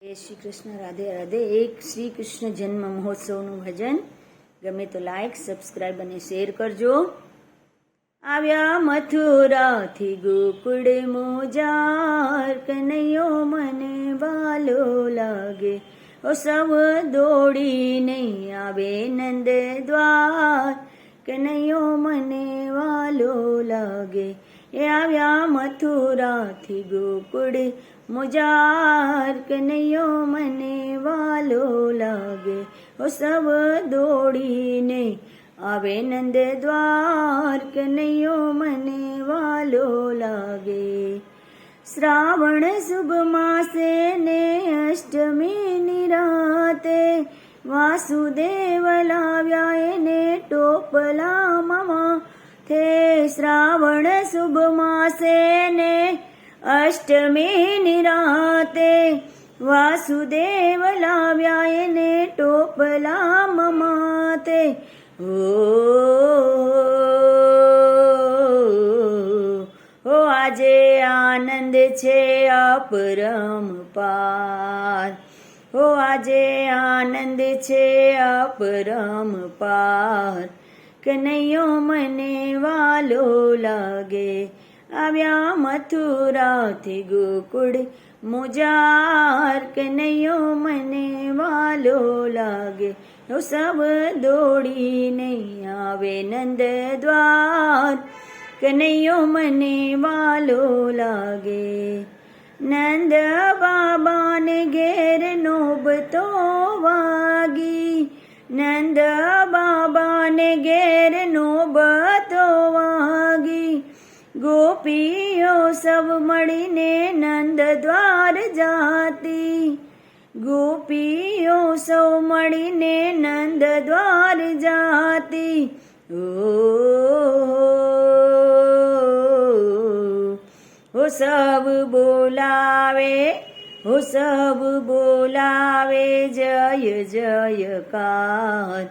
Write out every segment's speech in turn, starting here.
જય શ્રી કૃષ્ણ, રાધે રાધે. એક શ્રી કૃષ્ણ જન્મ મહોત્સવનું ભજન ગમે તો લાઈક, સબસ્ક્રાઈબ અને શેર કરજો. આવ્યા મથુરાથી ગોકુળ મોજાર, કનૈયો મને વાલો લાગે. ઓ સૌ દોડીને આવે નંદ દ્વાર, કનૈયો મને વાલો લાગે. એ આવ્યા મથુરાથી ગોકુળ મોજાર, કનૈયો મને વાલો લાગે. ઓ સૌ દોડીને આવે નંદ દ્વાર, કનૈયો મને વાલો લાગે. શ્રાવણ શુભ માસે ને અષ્ટમીની રાતે, વાસુદેવ લાવ્યા એને ટોપલામાં માથે. શ્રાવણ શુભ માસે ને અષ્ટમીની રાતે, વાસુદેવ લાવ્યા એને ટોપલામાં માથે. ઓ આજે આનંદ છે અપરંપાર, ઓ આજે આનંદ છે અપરંપાર, કનૈયો મને વાલો લાગે. આવ્યા મથુરાથી ગોકુળ મોજાર, કનૈયો મને વાલો લાગે. ઓ સૌ દોડીને આવે નંદ દ્વાર, કનૈયો મને વાલો લાગે. નંદ બાબાને ઘેર નોબતો વાગી, નંદ બાબાને ઘેર નોબતો વાગી. ગોપીઓ સૌ મળીને નંદ દ્વાર જાતી, ગોપીઓ સૌ મળીને નંદ દ્વાર જાતી. ઓ સબ બોલાવે, ઓ સબ બોલાવે જય જયકાર,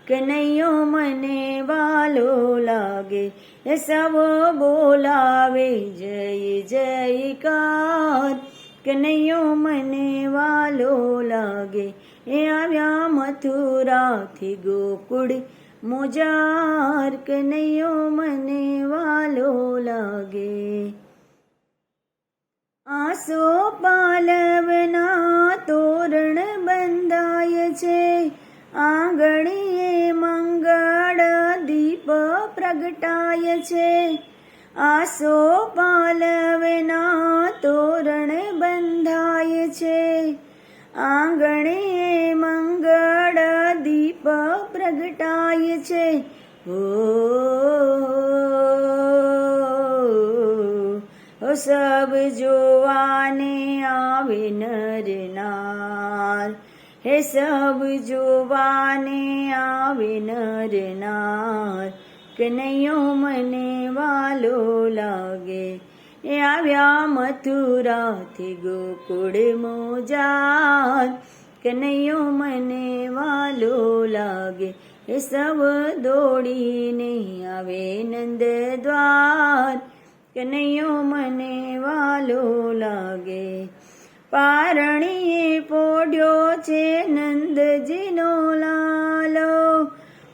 કનૈયો મને વાલો લાગે. એ સબ બોલાવે જય જયકાર, કનૈયો મને વાલો લાગે. એ આવ્યા મથુરાથી ગોકુળ મોજાર, કનૈયો મને વાલો લાગે. આસો પાલવના તોરણ બંધાય છે, આંગણીએ મંગળ દીપ પ્રગટાય છે. આસો પાલવના તોરણ બંધાય છે, આંગણીએ મંગળ દીપ પ્રગટાય છે. ઓ સબ જોવાને આવે નર નાર, હે સબ જોવાને આવે નર નાર, કનૈયો મને વાલો લાગે. એ આવ્યા મથુરાથી ગોકુળ મોજાર, કનૈયો મને વાલો લાગે. એ સૌ દોડીને આવે નંદ દ્વાર, કનૈયો મને વાલો લાગે. પારણીએ પોઢ્યો છે નંદજીનો લાલો,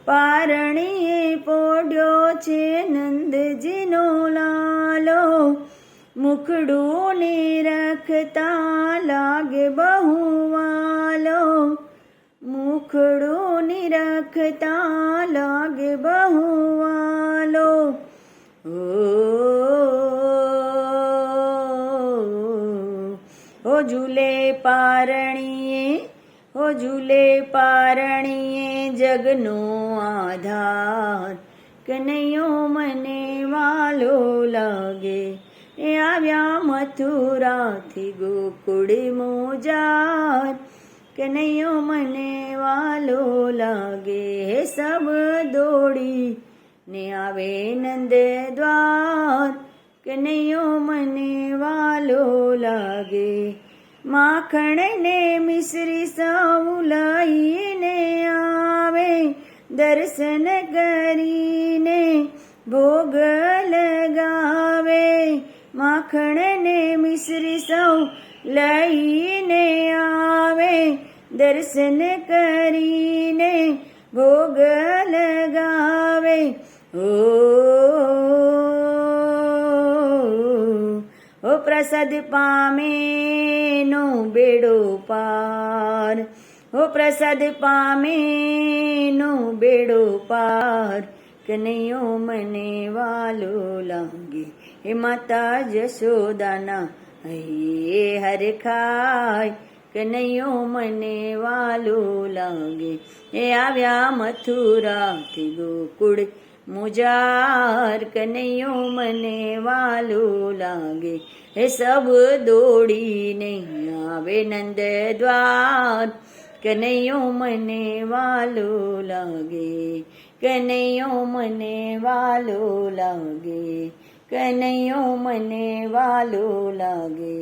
પારણીએ પોઢ્યો છે નંદજીનો લાલો. મુખડું નિરખતા લાગે બહુ વાલો, મુખડું નિરખતા લાગે બહુ વાલો. ઓ ઝૂલે પારણીએ, ઓ ઝૂલે પારણીએ જગનો આધાર, કનૈયો મને વાલો લાગે. એ આવ્યા મથુરાથી ગોકુળ મોજાર, કનૈયો મને વાલો લાગે. હે સબ દોડી ને આવે નંદ દ્વાર, કનૈયો મને વાલો લાગે. માખણ ને મિશ્રી સૌ લઈને આવે, દર્શન કરીને ભોગ લગાવે. માખણ ને મિશ્રી સૌ લઈને આવે, દર્શન કરીને ભોગ લગાવે. ઓ પ્રસાદ પામે નો બેડો પાર, ઓ પ્રસાદ પામે નો બેડો પાર, કનૈયો મને વાલો લાગે. હે માતા જશોદાના હૈયે હરખાય, કનૈયો મને વાલો લાગે. એ આવ્યા મથુરાથી ગોકુળ મુજાર, કનૈયો મને વાલો લાગે. એ સબ દોડીને આવે નંદ દ્વાર, કનૈયો મને વાલો લાગે. કનૈયો મને વાલો લાગે, કનૈયો મને વાલો લાગે.